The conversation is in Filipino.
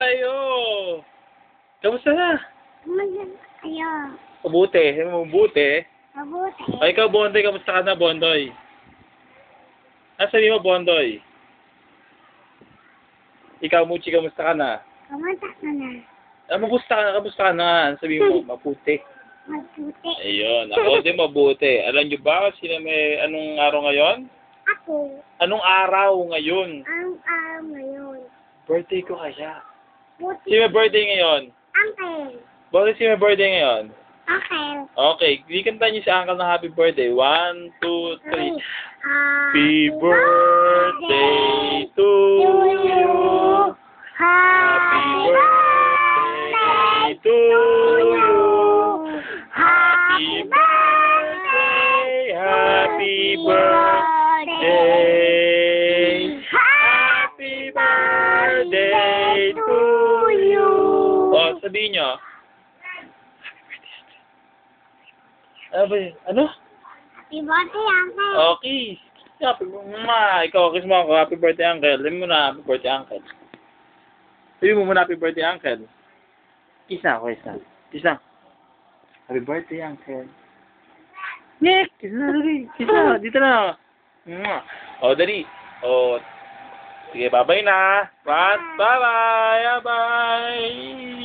Ayo! Kamusta na? Ayo. Mabuti. Mabuti. Mabuti. Ay, ikaw, Bondoy. Kamusta ka na, Bondoy? Sabi mo, Bondoy? Ikaw, Muchi, kamusta ka na? Kamusta ka na? Kamusta ka na? Sabi mo, mabuti. Mabuti. Ayun. Ako din mabuti. Alam niyo ba, anong araw ngayon? Ako. Anong araw ngayon? Ang araw ngayon. Birthday ko kaya. Buti. Sino may birthday ngayon? Uncle. Bakit sino may birthday ngayon? Uncle. Okay, ikanta niyo si Uncle na happy birthday. 1, 2, 3. Happy Happy birthday to you. Happy birthday to you. Happy birthday, happy birthday. Happy birthday to you. O, sabihin niyo. Ano? Happy birthday, Uncle. Okay. Happy ikaw, kiss mo ako. Happy birthday, Uncle. Sabi mo na, happy birthday, Uncle. Sabi mo muna, happy birthday, Uncle. Kiss na ako, kiss na. Kiss na. Happy birthday, Uncle. Nick! Kiss na, dali. Kiss na, dito na. O, dali. O, sige, bye-bye na. Bye-bye. Bye-bye.